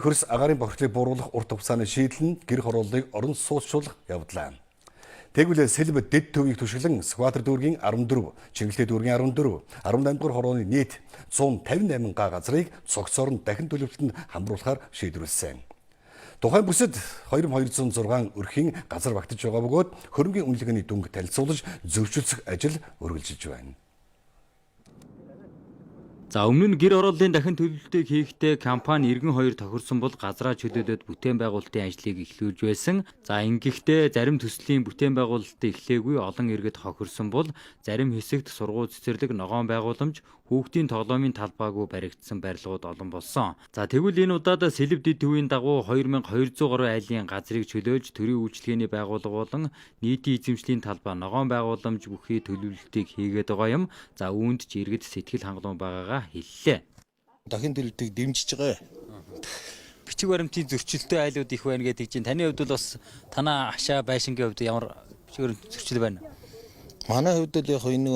Хөрс агаарын бохирдлыг бууруулах урт хугацааны шийдэл нь гэр хорооллыг орон сууцшуулах явдлаа. Тэгвэл Сэлб дэд төвийг түшиглэн Скватер дүүргийн 14, Чингэлтэй дүүргийн 14, 18 дугаар хорооны нийт 158 га газрыг цогцоор нь дахин төлөвлөлтөнд хамруулахаар шийдвэрлсэн. Тухайн бүсэд 2206 өрхийн газар багтаж байгаа бөгөөд хөрөнгөний үнэлгээний дүнг танилцуулж зөвшөөрлөх ажил үргэлжилж байна. За өмнө нь гэр орооллын дахин төлөвлөлтийг хийхдээ компани Иргэн 2 тохирсон бол газраа чөлөөлөд бүтээн байгуулалтын ажлыг эхлүүлж байсан. За ингэхдээ зарим төслийн бүтээн байгуулалтыг эхлээгүй олон иргэд хохирсон бол зарим хэсэгт сургууль цэцэрлэг ногоон байгууламж хүүхдийн тоглоомын талбайгүй баригдсан барилгууд олон болсон. За тэгвэл энэ удаад Сэлб дэд төвийн дагуу 2200 гаруй айлын газрыг чөлөөлж төрийн үйлчлэгээний байгууллага болон нийтийн эзэмшлийн талбай ногоон байгууламж бүхий төлөвлөлтийг хийгээд байгаа юм. За үүнд ч иргэд сэтгэл хангалуун байгаагаа хэллээ. Дахин төлөвлөлтийг дэмжиж байгаа. Бичиг баримтын зөрчилтэй айлууд их байна гэдэг чинь таны хувьд бол бас танаа хашаа байшингийн хувьд ямар бичиг баримт зөрчил байна? Манай хувьд л яг энэ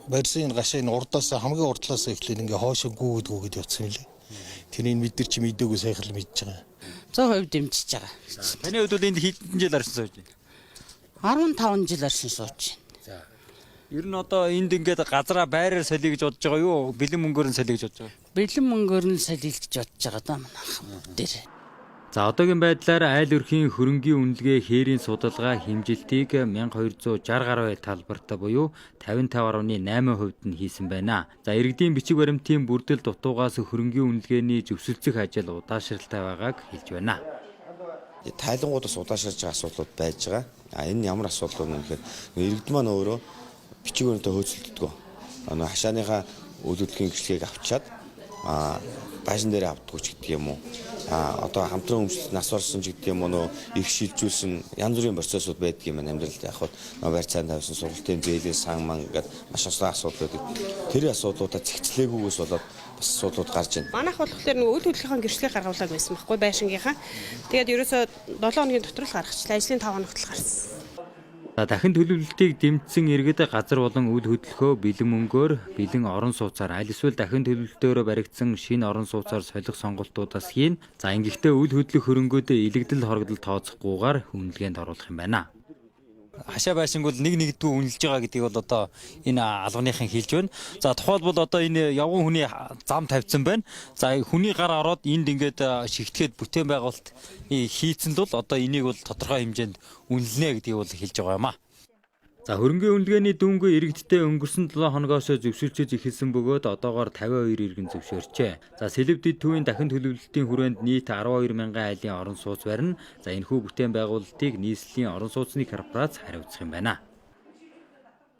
барьсан гашаа энэ урдаас хамгийн урдлаас эхлээд ингээ хоошоо гүйгээд явцсан юм лээ. Тэрийг бид нар чи мэдээгүй сайхан л мэдж байгаа. 100% дэмжиж байгаа. Таны хувьд бол энд хэдэн жил арсан сууж байна? 15 жил арсан сууж байна. Ер нь одоо энд ингээд газраа байраар солиё гэж бодож байгаа юу? Бэлэн мөнгөөр нь солиё гэж бодож байгаа. Бэлэн мөнгөөр нь солиё гэж бодож байгаа даа манайхан дээр. За одоогийн байдлаар айл өрхийн хөрөнгийн үнэлгээ хээрийн судалгаа хэмжилтийг 1260 гаруй талбарт буюу 55.8% нь хийсэн байна. За иргэдийн бичиг баримтын бүрдэл дутуугаас хөрөнгийн үнэлгээний зөвшөлдсөх ажил удаашралтай байгааг хэлж байна. Тайлангуудаас удаашрж байгаа асуудлууд байж байгаа. Энэ ямар асуудал вэ гэхээр иргэд маань өөрөө бичиг баримтаа хөөцөлддөг. Хашааныхаа үйлдвэрлэлийн гэрчлэгийг авчаад байшин дээр авдаггүй ч гэдэг юм уу. Одоо хамтран өмчлөлт нас орсон ч гэдэг юм уу их шилжүүлсэн янз бүрийн процессууд байдаг юм байна амьдралд. Яг хөө барь цаан тавьсан сургалтын зээлээс сан ман гэдэг маш олон асуудал байдаг. Тэр асуудлуудаа зэгцлээгүйгээс болоод бас асуудлууд гарч байна. Манайх болохоор нөгөө үйл хөдлөлийн гэрчлэгийг гаргуулдаг байсан байхгүй байшингийнхаа. Тэгээд ерөөсөө 7 хоногийн дотор л гаргачихлаа. Ажлын 5 хоногт л гарсан. За дахин төлөвлөлтийг дэмжсэн иргэд газар болон үйл хөдлөхөө бэлэн мөнгөөр бэлэн орон сууцаар аль эсвэл дахин төлөвлөлтөөр баригдсан шинэ орон сууцаар солих сонголтуудаас хийн. За ингэхдээ үйл хөдлөх хөрөнгөд илэгдэл хорогдол тооцохгүйгээр үнэлгээнд оруулах юм байна. Хашаа байшинг бол нэгдүү үнэлж байгаа гэдгийг бол одоо энэ албаныхан хэлж байна. За тухайлбал одоо энэ явган хүний зам тавьсан байна. За хүний гар ороод энд ингээд шигтгэхэд бүтээн байгуулалт хийцэн л бол одоо энийг бол тодорхой хэмжээнд үнэлнэ гэдгийг бол хэлж байгаа юм аа. За хөрөнгөний үнэлгээний дүнг иргэдтэй өнгөрсөн 7 хоногоос зөвшөөрчөж эхэлсэн бөгөөд одоогоор 52 иргэн зөвшөөрчээ. За Сэлб дэд төвийн дахин төлөвлөлтийн хүрээнд нийт 12 мянган айлын орон сууц барина. За энэхүү бүтээн байгуулалтыг нийслэлийн орон сууцны корпорац хариуцах юм байна.